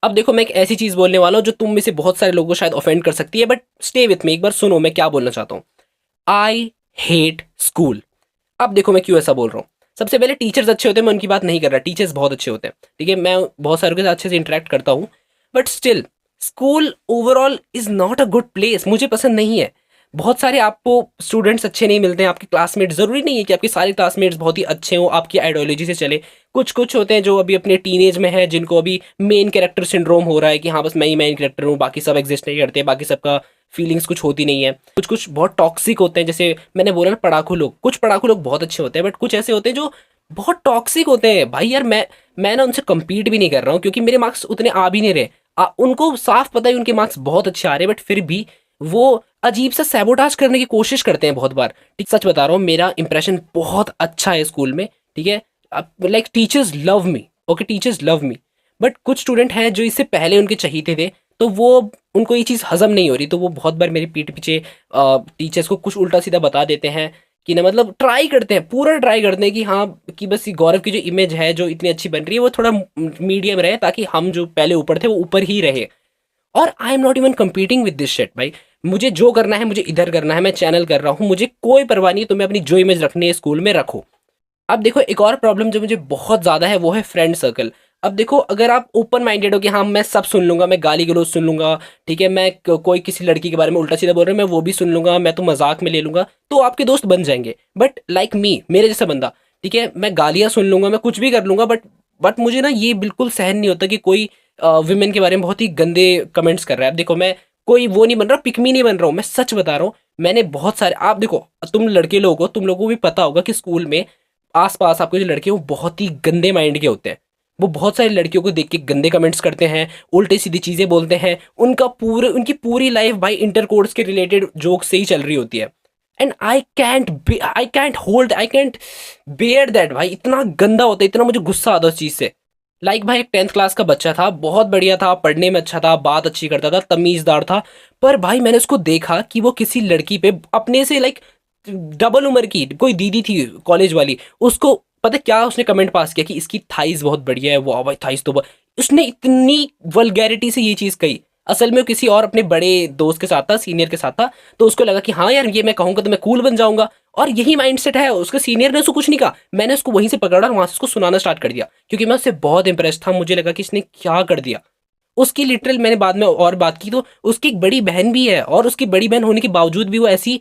अब देखो मैं एक ऐसी चीज बोलने वाला हूँ जो तुम में से बहुत सारे लोगों को शायद ऑफेंड कर सकती है, बट स्टे विथ मी, एक बार सुनो मैं क्या बोलना चाहता हूँ। I hate school. अब देखो मैं क्यों ऐसा बोल रहा हूँ। सबसे पहले टीचर्स अच्छे होते हैं, मैं उनकी बात नहीं कर रहा, टीचर्स बहुत अच्छे होते हैं, ठीक है, मैं बहुत सारों के साथ अच्छे से इंटरेक्ट करता हूँ। But still school overall is not a good place, मुझे पसंद नहीं है। बहुत सारे आपको स्टूडेंट्स अच्छे नहीं मिलते हैं, आपके क्लासमेट जरूरी नहीं है कि आपके सारे क्लासमेट्स बहुत ही अच्छे हों, आपकी आइडियोलॉजी से चले। कुछ कुछ होते हैं जो अभी अपने टीनेज में है, जिनको अभी मेन कैरेक्टर सिंड्रोम हो रहा है कि हाँ बस मैं ही मेन कैरेक्टर हूँ, बाकी सब एग्जिस्ट नहीं करते, बाकी सबका फीलिंग्स कुछ होती नहीं है। कुछ कुछ बहुत टॉक्सिक होते हैं, जैसे मैंने बोला ना पढ़ाकू लोग, कुछ पढ़ाकू लोग बहुत अच्छे होते हैं, बट कुछ ऐसे होते हैं जो बहुत टॉक्सिक होते हैं। भाई यार मैं ना उनसे compete भी नहीं कर रहा हूँ, क्योंकि मेरे मार्क्स उतने आ भी नहीं रहे। उनको साफ पता है उनके मार्क्स बहुत अच्छे आ रहे हैं, बट फिर भी वो अजीब सा सैबोटाज करने की कोशिश करते हैं बहुत बार। ठीक, सच बता रहा हूँ, मेरा इंप्रेशन बहुत अच्छा है स्कूल में, ठीक है। Like teachers love me, okay, teachers love me. But कुछ स्टूडेंट हैं जो इससे पहले उनके चहीते थे, तो वो उनको ये चीज़ हजम नहीं हो रही, तो वो बहुत बार मेरी पीठ पीछे टीचर्स को कुछ उल्टा सीधा बता देते हैं कि ना, मतलब ट्राई करते हैं, पूरा ट्राई करते हैं कि हाँ, कि बस ये गौरव की जो इमेज है जो इतनी अच्छी बन रही है वो थोड़ा मीडियम रहे, ताकि हम जो पहले ऊपर थे वो ऊपर ही रहे। और I am not even competing with this shit भाई। मुझे जो करना है मुझे इधर करना है, मैं चैनल कर रहा हूँ, मुझे कोई परवाह नहीं है, तुम्हें अपनी जो इमेज रखनी है स्कूल में रखो। अब देखो एक और प्रॉब्लम जो मुझे बहुत ज़्यादा है वो है फ्रेंड सर्कल। अब देखो अगर आप ओपन माइंडेड हो कि हाँ मैं सब सुन लूंगा, मैं गाली गलौज सुन लूंगा, ठीक है, मैं कोई किसी लड़की के बारे में उल्टा सीधा बोल रहा है मैं वो भी सुन लूंगा, मैं तो मजाक में ले लूंगा, तो आपके दोस्त बन जाएंगे। बट लाइक मी, मेरे जैसा बंदा, ठीक है, मैं गालियाँ सुन लूंगा, मैं कुछ भी कर लूंगा, बट मुझे ना ये बिल्कुल सहन नहीं होता कि कोई विमेन के बारे में बहुत ही गंदे कमेंट्स कर रहा है। अब देखो मैं कोई वो नहीं बन रहा, पिकमी नहीं बन रहा हूँ, मैं सच बता रहा हूँ। मैंने बहुत सारे, आप देखो, तुम लड़के लोगों को, तुम लोगों को भी पता होगा कि स्कूल में आसपास आपके जो लड़के हैं वो बहुत ही गंदे माइंड के होते हैं। वो बहुत सारी लड़कियों को देख के गंदे कमेंट्स करते हैं, उल्टी सीधी चीजें बोलते हैं, उनकी पूरी लाइफ भाई इंटरकोर्स के रिलेटेड जोक से ही चल रही होती है। And I can't bear that भाई, इतना गंदा होता है, इतना मुझे गुस्सा आता है उस चीज से। लाइक भाई एक 10th क्लास का बच्चा था, बहुत बढ़िया था, पढ़ने में अच्छा था, बात अच्छी करता था, तमीजदार था। पर भाई मैंने उसको देखा कि वो किसी लड़की पे अपने से लाइक डबल उम्र की कोई दीदी थी कॉलेज वाली, उसको पता है क्या उसने कमेंट पास किया कि इसकी थाइस बहुत बढ़िया है, वो भाई थाइस तो उसने इतनी वल्गैरिटी से ये चीज़ कही। असल में वो किसी और अपने बड़े दोस्त के साथ था, सीनियर के साथ था, तो उसको लगा कि हाँ यार ये मैं कहूँगा तो मैं कूल बन जाऊंगा। और यही माइंडसेट है उसके। सीनियर ने उसको कुछ नहीं कहा, मैंने उसको वहीं से पकड़ा और वहां से उसको सुनाना स्टार्ट कर दिया, क्योंकि मैं उससे बहुत इंप्रेस था, मुझे लगा कि इसने क्या कर दिया। उसकी लिटरल मैंने बाद में और बात की तो उसकी एक बड़ी बहन भी है, और उसकी बड़ी बहन होने के बावजूद भी वो ऐसी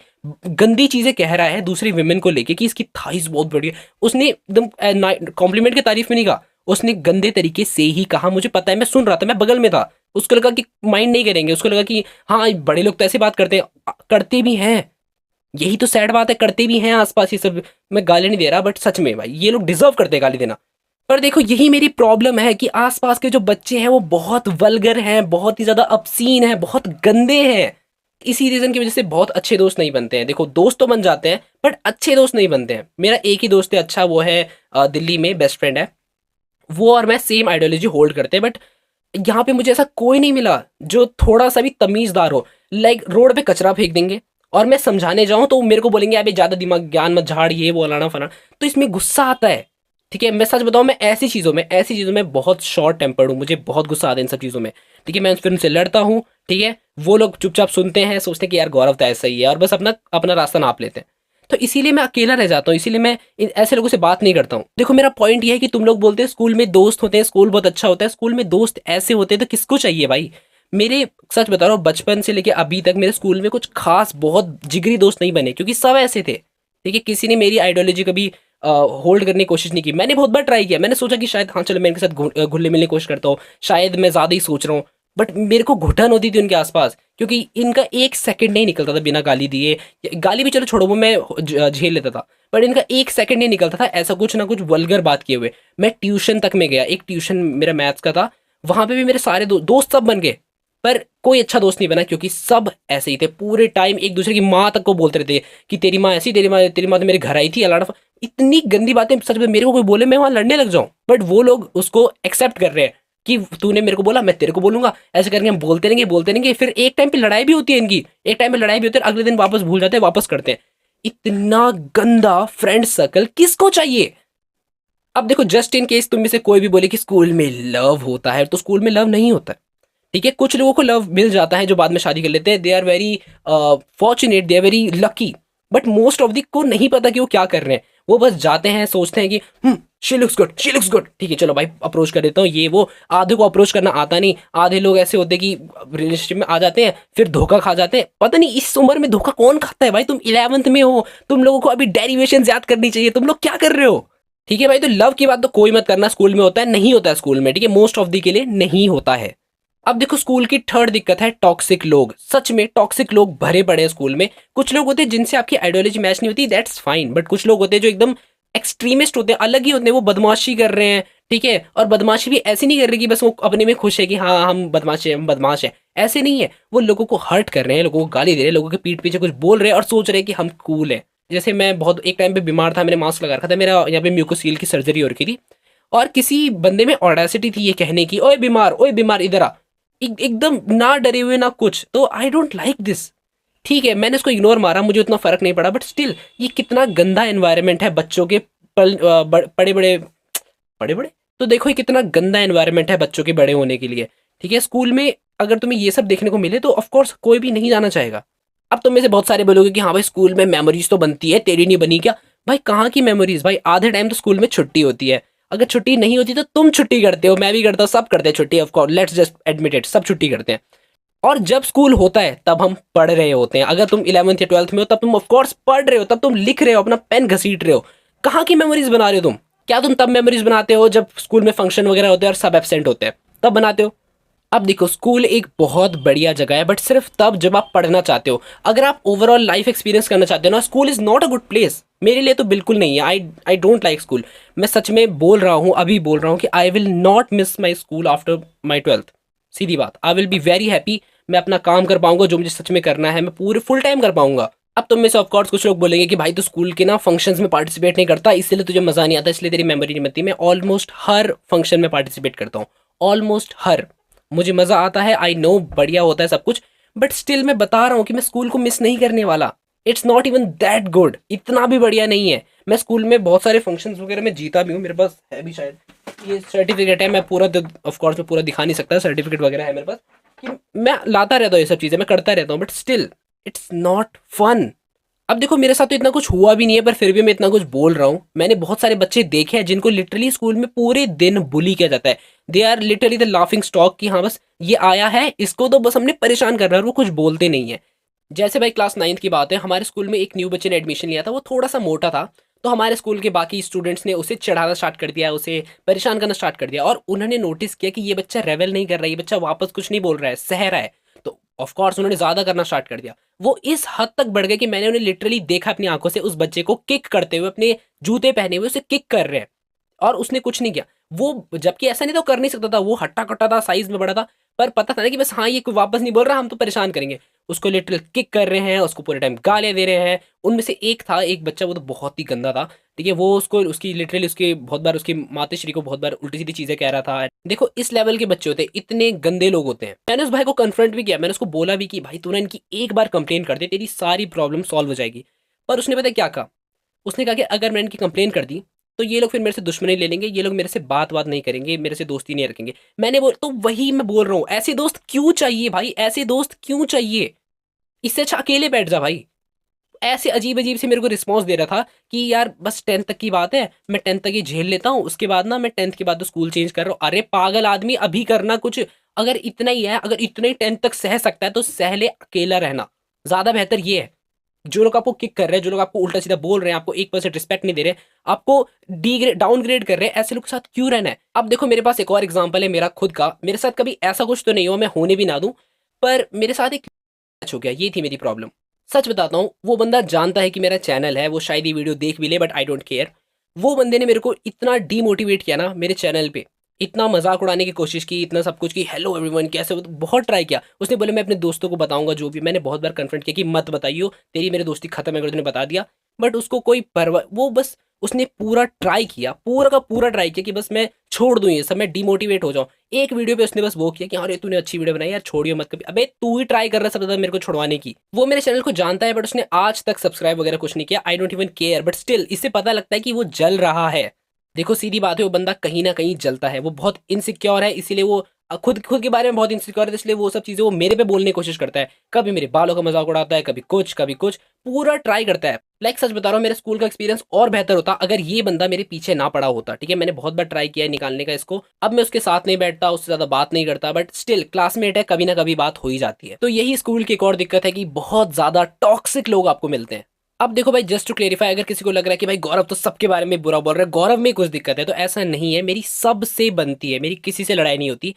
गंदी चीजें कह रहा है दूसरी विमेन को लेके कि इसकी थाइस बहुत बढ़िया। उसने एकदम कॉम्प्लीमेंट की तारीफ में नहीं कहा, उसने गंदे तरीके से ही कहा। मुझे पता है, मैं सुन रहा था, मैं बगल में था। उसको लगा कि माइंड नहीं करेंगे, उसको लगा कि हाँ बड़े लोग तो ऐसे बात करते हैं, करते भी हैं। यही तो सैड बात है, करते भी हैं आसपास ये सब। मैं गाली नहीं दे रहा, बट सच में भाई ये लोग डिजर्व करते हैं गाली देना। पर देखो यही मेरी प्रॉब्लम है कि आसपास के जो बच्चे हैं वो बहुत वल्गर हैं, बहुत ही ज्यादा अपसीन हैं, बहुत गंदे हैं। इसी रीजन की वजह से बहुत अच्छे दोस्त नहीं बनते हैं। देखो दोस्त तो बन जाते हैं, बट अच्छे दोस्त नहीं बनते हैं। मेरा एक ही दोस्त है अच्छा, वो है दिल्ली में बेस्ट फ्रेंड है। वो और मैं सेम आइडियोलॉजी होल्ड करते हैं, बट यहाँ पे मुझे ऐसा कोई नहीं मिला जो थोड़ा सा भी तमीजदार हो। लाइक रोड पे कचरा फेंक देंगे और मैं समझाने जाऊं तो मेरे को बोलेंगे अबे ज्यादा दिमाग ज्ञान मत झाड़, ये वो लाना फलाना। तो इसमें गुस्सा आता है। ठीक है, मैं सच बताऊं, मैं ऐसी चीज़ों में बहुत शॉर्ट टेम्पर्ड हूँ, मुझे बहुत गुस्सा आता है इन सब चीज़ों में। ठीक है, मैं फिर उनसे लड़ता हूँ, ठीक है, वो लोग चुपचाप सुनते हैं, सोचते हैं कि यार गौरव तो ऐसा ही है, और बस अपना अपना रास्ता नाप लेते हैं। तो इसीलिए मैं अकेला रह जाता हूँ, इसीलिए मैं ऐसे लोगों से बात नहीं करता हूँ। देखो मेरा पॉइंट ये है कि तुम लोग बोलते हैं स्कूल में दोस्त होते हैं, स्कूल बहुत अच्छा होता है, स्कूल में दोस्त ऐसे होते हैं तो किसको चाहिए भाई। मेरे सच बता रहा हूँ, बचपन से लेके अभी तक मेरे स्कूल में कुछ खास बहुत जिगरी दोस्त नहीं बने, क्योंकि सब ऐसे थे। ठीक है, किसी ने मेरी आइडियोलॉजी कभी होल्ड करने की कोशिश नहीं की। मैंने बहुत बार ट्राई किया, मैंने सोचा कि शायद हाँ चलो मैं इनके साथ घुलने मिलने की कोशिश करता हूँ, शायद मैं ज़्यादा ही सोच रहा हूँ। बट मेरे को घुटन होती थी उनके आसपास, क्योंकि इनका एक सेकंड नहीं निकलता था बिना गाली दिए। गाली भी चलो छोड़ो, वो मैं झेल लेता था, पर इनका एक सेकंड नहीं निकलता था ऐसा कुछ ना कुछ वल्गर बात किए हुए। मैं ट्यूशन तक में गया, एक ट्यूशन मेरा मैथ्स का था, वहां पे भी मेरे सारे दोस्त सब बन गए, पर कोई अच्छा दोस्त नहीं बना, क्योंकि सब ऐसे ही थे। पूरे टाइम एक दूसरे की माँ तक को बोलते रहते कि तेरी माँ ऐसी, तेरी माँ तो मेरे घर आई थी अलाड़ा। इतनी गंदी बातें, सच में मेरे को कोई बोले मैं वहां लड़ने लग जाऊं, बट वो लोग उसको एक्सेप्ट कर रहे हैं कि तूने मेरे को बोला मैं तेरे को बोलूंगा, ऐसे करके हम बोलते रहेंगे। फिर एक टाइम पे लड़ाई भी होती है इनकी, एक टाइम पे लड़ाई भी होती है, अगले दिन वापस भूल जाते हैं, वापस करते हैं। इतना गंदा फ्रेंड सर्कल किसको चाहिए। अब देखो, जस्ट इन केस तुम में से कोई भी बोले कि स्कूल में लव होता है, तो स्कूल में लव नहीं होता है। ठीक है, कुछ लोगों को लव मिल जाता है जो बाद में शादी कर लेते हैं, they are very fortunate, they are very lucky. But most of the को नहीं पता कि वो क्या कर रहे हैं। वो बस जाते हैं, सोचते हैं कि she looks good, she looks good, ठीक है चलो भाई अप्रोच कर देता हूँ, ये वो। आधे को अप्रोच करना आता नहीं, आधे लोग ऐसे होते हैं कि रिलेशनशिप में आ जाते हैं फिर धोखा खा जाते हैं। पता नहीं इस उम्र में धोखा कौन खाता है भाई, तुम 11th में हो, तुम लोगों को अभी डेरिवेशन याद करनी चाहिए, तुम लोग क्या कर रहे हो। ठीक है भाई, तो लव की बात तो कोई मत करना, स्कूल में होता है नहीं होता है स्कूल में, ठीक है, मोस्ट ऑफ दी के लिए नहीं होता है। अब देखो, स्कूल की थर्ड दिक्कत है टॉक्सिक लोग। सच में टॉक्सिक लोग भरे पड़े हैं स्कूल में। कुछ लोग होते हैं जिनसे आपकी आइडियोलॉजी मैच नहीं होती, दैट्स फाइन, बट कुछ लोग होते हैं जो एकदम एक्सट्रीमिस्ट होते हैं, अलग ही होते हैं, वो बदमाशी कर रहे हैं। ठीक है, और बदमाशी भी ऐसी नहीं कर रही कि बस वो अपने में खुश है कि हाँ हम बदमाश है, हम बदमाश है, ऐसे नहीं है। वो लोगों को हर्ट कर रहे हैं, लोगों को गाली दे रहे हैं, लोगों के पीठ पीछे कुछ बोल रहे हैं और सोच रहे हैं कि हम कूल है। जैसे मैं बहुत एक टाइम पे बीमार था, मैंने मास्क लगा रखा था, मेरा यहाँ पे म्यूकोसील की सर्जरी हो रखी थी, और किसी बंदे में ऑडेसिटी थी ये कहने की, ओए बीमार इधर आ, एकदम ना डरे हुए ना कुछ। तो आई डोंट लाइक दिस। ठीक है, मैंने उसको इग्नोर मारा, मुझे उतना फर्क नहीं पड़ा, बट स्टिल ये कितना गंदा एनवायरनमेंट है बच्चों के बड़े बड़े बड़े बड़े। तो देखो ये कितना गंदा एनवायरनमेंट है बच्चों के बड़े होने के लिए। ठीक है, स्कूल में अगर तुम्हें ये सब देखने को मिले तो ऑफकोर्स कोई भी नहीं जाना चाहेगा। अब तुम में से बहुत सारे बोलोगे कि हाँ भाई स्कूल में मेमोरीज तो बनती है, तेरी नहीं बनी क्या। भाई कहाँ की मेमोरीज भाई, आधे टाइम तो स्कूल में छुट्टी होती है। अगर छुट्टी नहीं होती तो तुम छुट्टी करते हो, मैं भी करता हूँ, सब करते हैं छुट्टी, of course let's just admit it, सब छुट्टी करते हैं। और जब स्कूल होता है तब हम पढ़ रहे होते हैं। अगर तुम 11th या 12th में हो तब तुम ऑफकोर्स पढ़ रहे हो, तब तुम लिख रहे हो, अपना पेन घसीट रहे हो। कहाँ की मेमोरीज बना रहे हो तुम। क्या तुम तब मेमोरीज बनाते हो जब स्कूल में फंक्शन वगैरह होते हैं और सब एब्सेंट होते हैं, तब बनाते हो। अब देखो, स्कूल एक बहुत बढ़िया जगह है, बट सिर्फ तब जब आप पढ़ना चाहते हो। अगर आप ओवरऑल लाइफ एक्सपीरियंस करना चाहते हो ना, school is not a good place. मेरे लिए तो बिल्कुल नहीं है। I don't like school. मैं सच में बोल रहा हूँ, अभी बोल रहा हूँ कि I will not miss my school after my 12th। सीधी बात, I will be very happy. मैं अपना काम कर पाऊंगा, जो मुझे सच में करना है मैं पूरे फुल टाइम कर पाऊंगा। अब तुम में से ऑफकोर्स कुछ लोग बोलेंगे कि भाई तू स्कूल के ना फंक्शंस में पार्टिसिपेट नहीं करता, इसलिए तुझे मजा नहीं आता, इसलिए तेरी मेमोरी नहीं बनती। मैं ऑलमोस्ट हर फंक्शन में पार्टिसिपेट करता हूँ, ऑलमोस्ट हर। मुझे मजा आता है, आई नो बढ़िया होता है सब कुछ, बट स्टिल मैं बता रहा हूँ कि मैं स्कूल को मिस नहीं करने वाला। It's not even that good, इतना भी बढ़िया नहीं है। मैं स्कूल में बहुत सारे फंक्शंस वगैरह में जीता भी हूँ, मेरे पास है भी शायद ये सर्टिफिकेट है। मैं पूरा ऑफकोर्स मैं पूरा दिखा नहीं सकता, सर्टिफिकेट वगैरह है मेरे पास कि मैं लाता रहता हूँ, ये सब चीज़ें मैं करता रहता हूँ, but still it's not fun. अब देखो, मेरे साथ तो इतना कुछ हुआ भी नहीं है, पर फिर भी मैं इतना कुछ बोल रहा हूँ। मैंने बहुत सारे बच्चे देखे हैं जिनको लिटरली स्कूल में पूरे दिन बुली किया जाता है। They are literally the laughing stock कि हाँ बस ये आया है, इसको तो बस हमने परेशान करना है, और वो कुछ बोलते नहीं है। जैसे भाई क्लास 9th की बात है, हमारे स्कूल में एक न्यू बच्चे ने एडमिशन लिया था, वो थोड़ा सा मोटा था। तो हमारे स्कूल के बाकी स्टूडेंट्स ने उसे चढ़ाना स्टार्ट कर दिया, उसे परेशान करना स्टार्ट कर दिया, और उन्होंने नोटिस किया कि ये बच्चा रेवल नहीं कर रहा है, ये बच्चा वापस कुछ नहीं बोल रहा है, सह रहा है। तो ऑफकोर्स उन्होंने ज्यादा करना स्टार्ट कर दिया। वो इस हद तक बढ़ गए कि मैंने उन्हें लिटरली देखा अपनी आंखों से, उस बच्चे को किक करते हुए, अपने जूते पहने हुए उसे किक कर रहे हैं, और उसने कुछ नहीं किया। वो जबकि ऐसा नहीं तो कर नहीं सकता था, वो हट्टा कट्टा था, साइज में बड़ा था, पर पता था ना कि बस हाँ ये कोई वापस नहीं बोल रहा, हम तो परेशान करेंगे। उसको लिटरल किक कर रहे हैं, उसको पूरे टाइम गालियां दे रहे हैं। उनमें से एक था, एक बच्चा, वो तो बहुत ही गंदा था। ठीक है, वो उसको उसकी लिटरली उसके बहुत बार उसकी माताश्री को बहुत बार उल्टी सीधी चीजें कह रहा था। देखो इस लेवल के बच्चे होते हैं, इतने गंदे लोग होते हैं। मैंने उस भाई को कन्फ्रंट भी किया, मैंने उसको बोला भी कि भाई तू ना इनकी एक बार कंप्लेन कर दे, तेरी सारी प्रॉब्लम सॉल्व हो जाएगी। पर उसने पता क्या कहा, उसने कहा कि अगर मैंने इनकी कंप्लेन कर दी तो ये लोग फिर मेरे से दुश्मनी ले लेंगे, ये लोग मेरे से बात नहीं करेंगे, मेरे से दोस्ती नहीं रखेंगे। मैंने बोल तो वही मैं बोल रहा हूँ, ऐसे दोस्त क्यों चाहिए भाई, ऐसे दोस्त क्यों चाहिए। इससे अच्छा अकेले बैठ जा भाई। ऐसे अजीब अजीब से मेरे को रिस्पॉन्स दे रहा था कि यार बस 10th तक की बात है, मैं 10th तक ये झेल लेता हूँ, उसके बाद ना मैं 10th के बाद तो स्कूल चेंज कर रहा हूँ। अरे पागल आदमी, अभी करना कुछ। अगर इतना ही है, अगर इतना ही 10th तक सह सकता है तो सह ले, अकेला रहना ज्यादा बेहतर ये है। जो लोग आपको किक कर रहे हैं, जो लोग आपको उल्टा सीधा बोल रहे हैं, आपको 1% रिस्पेक्ट नहीं दे रहे, आपको डी ग्रेड डाउनग्रेड कर रहे हैं, ऐसे लोग के साथ क्यों रहना है। अब देखो मेरे पास एक और एग्जांपल है मेरा खुद का। मेरे साथ कभी ऐसा कुछ तो नहीं हुआ, मैं होने भी ना दूं, पर मेरे साथ एक मैच हो गया, ये थी मेरी प्रॉब्लम। सच बताता हूँ, वो बंदा जानता है कि मेरा चैनल है, वो शायद ये वीडियो देख भी ले, बट आई डोंट केयर। वो बंदे ने मेरे को इतना डीमोटिवेट किया ना मेरे चैनल पे, इतना मजाक उड़ाने की कोशिश की, इतना सब कुछ की, हेलो एवरीवन कैसे हो, बहुत ट्राई किया उसने। बोले मैं अपने दोस्तों को बताऊंगा जो भी, मैंने बहुत बार कन्फ्रंट किया कि मत बताइयो, तेरी मेरी दोस्ती खत्म है अगर तूने बता दिया। बट उसको कोई परवाह, वो बस उसने पूरा ट्राई किया, पूरा का पूरा ट्राई किया कि बस मैं छोड़ दूं ये सब, मैं डिमोटिवेट हो जाऊं। एक वीडियो पे उसने बस वो किया कि अरे तूने अच्छी वीडियो बनाई यार, छोड़ियो मत कभी। अबे तू ही ट्राई कर रहा सबसे ज्यादा मेरे को छुड़वाने की। वो मेरे चैनल को जानता है, बट उसने आज तक सब्सक्राइब वगैरह कुछ नहीं किया। I don't even care, but still इससे पता लगता है कि वो जल रहा है। देखो सीधी बात है, वो बंदा कहीं ना कहीं जलता है, वो बहुत इनसिक्योर है, इसीलिए वो खुद खुद के बारे में बहुत इनसिक्योर है, इसलिए वो सब चीज़ें वो मेरे पे बोलने की कोशिश करता है। कभी मेरे बालों का मजाक उड़ाता है, कभी कुछ पूरा ट्राई करता है। लाइक सच बता रहा हूँ, मेरे स्कूल का एक्सपीरियंस और बेहतर होता अगर ये बंदा मेरे पीछे ना पड़ा होता। ठीक है, मैंने बहुत बार ट्राई किया है निकालने का इसको। अब मैं उसके साथ नहीं बैठता, उससे ज्यादा बात नहीं करता, बट स्टिल क्लासमेट है, कभी ना कभी बात हो ही जाती है। तो यही स्कूल की एक और दिक्कत है कि बहुत ज्यादा टॉक्सिक लोग आपको मिलते हैं। अब देखो भाई, जस्ट टू क्लेरिफाई, अगर किसी को लग रहा है कि भाई गौरव तो सबके बारे में बुरा बोल रहा है, गौरव में कुछ दिक्कत है, तो ऐसा नहीं है। मेरी सबसे बनती है, मेरी किसी से लड़ाई नहीं होती।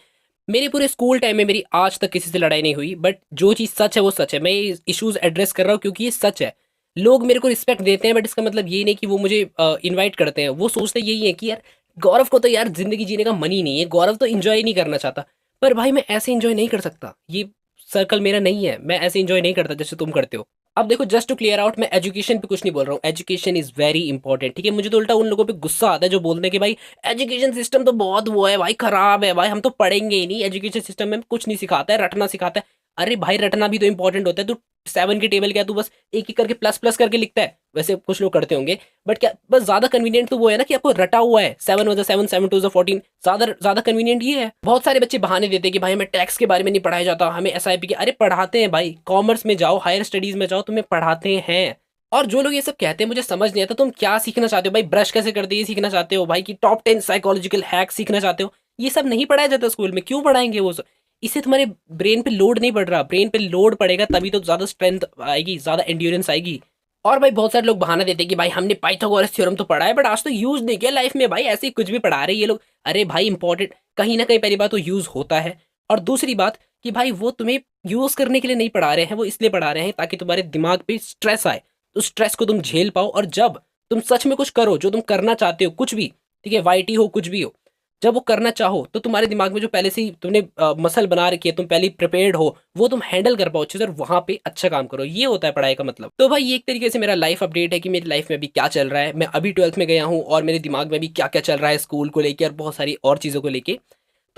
मेरे पूरे स्कूल टाइम में मेरी आज तक किसी से लड़ाई नहीं हुई, बट जो चीज़ सच है वो सच है। मैं ये इश्यूज एड्रेस कर रहा हूँ क्योंकि ये सच है। लोग मेरे को रिस्पेक्ट देते हैं, बट इसका मतलब ये नहीं कि वो मुझे इनवाइट करते हैं। वो सोचते यही है कि यार गौरव को तो यार जिंदगी जीने का मन ही नहीं है, गौरव तो इंजॉय नहीं करना चाहता। पर भाई मैं ऐसे इंजॉय नहीं कर सकता, ये सर्कल मेरा नहीं है, मैं ऐसे इंजॉय नहीं करता जैसे तुम करते हो। अब देखो, जस्ट टू क्लियर आउट, मैं एजुकेशन पे कुछ नहीं बोल रहा हूँ, एजुकेशन इज वेरी इंपॉर्टेंट। ठीक है, मुझे तो उल्टा उन लोगों पे गुस्सा आता है जो बोलते हैं कि भाई एजुकेशन सिस्टम तो बहुत वो है भाई, खराब है भाई, हम तो पढ़ेंगे ही नहीं, एजुकेशन सिस्टम में कुछ नहीं सिखाता है, रटना सिखाता है। अरे भाई रटना भी तो इंपॉर्टेंट होता है। तू 7 की टेबल क्या तू बस एक एक करके प्लस प्लस करके लिखता है, वैसे कुछ लोग करते होंगे, बट क्या बस ज्यादा कन्वीनियंट तो वो है ना कि आपको रटा हुआ है, 7 7 7 2 14, ज्यादा ज्यादा कन्वीनियंट ये है। बहुत सारे बच्चे बहाने देते हैं कि भाई हमें टैक्स के बारे में नहीं पढ़ाया जाता, हमें एसआईपी के, अरे पढ़ाते हैं भाई, कॉमर्स में जाओ, हायर स्टडीज में जाओ, तुम्हें पढ़ाते हैं। और जो लोग ये सब कहते हैं मुझे समझ नहीं आता, तुम क्या सीखना चाहते हो भाई? ब्रश कैसे करते हैं ये सीखना चाहते हो भाई? कि टॉप 10 साइकोलॉजिकल हैक सीखना चाहते हो? ये सब नहीं पढ़ाया जाता स्कूल में, क्यों पढ़ाएंगे वो सब? इससे तुम्हारे ब्रेन पे लोड नहीं पड़ रहा, ब्रेन पे लोड पड़ेगा तभी तो ज्यादा स्ट्रेंथ आएगी, ज्यादा एंड्योरेंस आएगी। और भाई बहुत सारे लोग बहाना देते हैं कि भाई हमने पाइथागोरस थ्योरम तो पढ़ा है, बट आज तो यूज नहीं किया लाइफ में भाई, ऐसे ही कुछ भी पढ़ा रहे हैं ये लोग। अरे भाई इंपॉर्टेंट कहीं ना कहीं पहली बात तो यूज होता है, और दूसरी बात कि भाई वो तुम्हें यूज करने के लिए नहीं पढ़ा रहे हैं, वो इसलिए पढ़ा रहे हैं ताकि तुम्हारे दिमाग पे स्ट्रेस आए, तो स्ट्रेस को तुम झेल पाओ। और जब तुम सच में कुछ करो जो तुम करना चाहते हो, कुछ भी, ठीक है, वाईटी हो कुछ भी हो, जब वो करना चाहो तो तुम्हारे दिमाग में जो पहले से ही तुमने मसल बना रखी है, तुम पहले प्रिपेयर्ड हो, वो तुम हैंडल कर पाओ अच्छे से, और वहां पे अच्छा काम करो। ये होता है पढ़ाई का मतलब। तो भाई ये एक तरीके से मेरा लाइफ अपडेट है कि मेरी लाइफ में अभी क्या चल रहा है। मैं अभी 12th में गया हूँ और मेरे दिमाग में भी क्या क्या चल रहा है स्कूल को लेकर और बहुत सारी और चीज़ों को लेकर।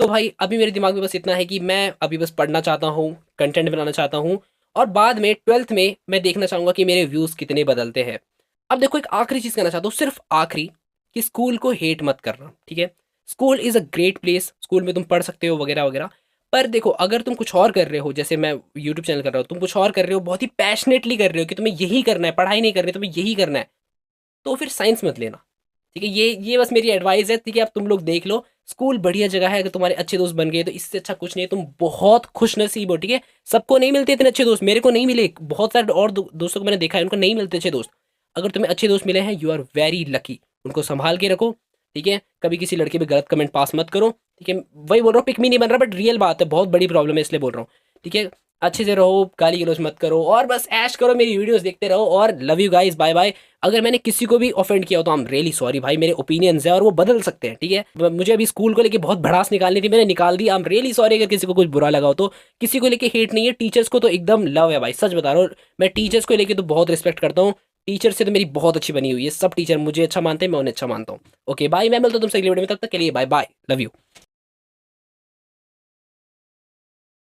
तो भाई अभी मेरे दिमाग में बस इतना है कि मैं अभी बस पढ़ना चाहता हूँ, कंटेंट बनाना चाहता हूँ, और बाद में 12th में मैं देखना चाहूँगा कि मेरे व्यूज़ कितने बदलते हैं। अब देखो एक आखिरी चीज़ कहना चाहता हूँ, सिर्फ आखिरी, कि स्कूल को हेट मत करना, ठीक है? School is a great place, school में तुम पढ़ सकते हो वगैरह वगैरह। पर देखो अगर तुम कुछ और कर रहे हो, जैसे मैं यूट्यूब चैनल कर रहा हूँ, तुम कुछ और कर रहे हो, बहुत ही पैशनेटली कर रहे हो कि तुम्हें यही करना है, पढ़ाई नहीं करनी, तुम्हें यही करना है, तो फिर साइंस मत लेना। ठीक है, ये बस मेरी एडवाइस है। ठीक है, अब तुम लोग देख लो, स्कूल बढ़िया जगह है, अगर तुम्हारे अच्छे दोस्त बन गए तो इससे अच्छा कुछ नहीं है, तुम बहुत खुश नसीब हो। ठीक है, सबको नहीं मिलते इतने अच्छे दोस्त, मेरे को नहीं मिले, बहुत सारे और दोस्तों को मैंने देखा है उनको नहीं मिलते अच्छे दोस्त। अगर तुम्हें अच्छे दोस्त मिले हैं, यू आर वेरी लकी, उनको संभाल के रखो। ठीक है, कभी किसी लड़के पे गलत कमेंट पास मत करो। ठीक है, वही बोल रहा हूँ, पिक मी नहीं बन रहा, बट रियल बात है, बहुत बड़ी प्रॉब्लम है इसलिए बोल रहा हूँ। ठीक है, अच्छे से रहो, गाली गलौज मत करो, और बस ऐश करो, मेरी वीडियोस देखते रहो, और love you guys, bye bye. अगर मैंने किसी को भी ऑफेंड किया हो तो आई एम रियली सॉरी भाई, मेरे ओपिनियंस है और वो बदल सकते हैं। ठीक है, मुझे अभी स्कूल को लेके बहुत भड़ास निकालनी थी, मैंने निकाल दी, आई एम रियली सॉरी अगर किसी को कुछ बुरा लगा हो तो। किसी को लेके हेट नहीं है, टीचर्स को तो एकदम लव है भाई, सच बता रहा हूँ, मैं टीचर्स को लेके तो बहुत रिस्पेक्ट करता हूँ। टीचर से तो मेरी बहुत अच्छी बनी हुई है, सब टीचर मुझे अच्छा मानते हैं, मैं उन्हें अच्छा मानता हूँ। ओके बाय, मैं मिलता हूँ तुमसे अगली वीडियो में, तब तक के लिए बाय बाय, लव यू।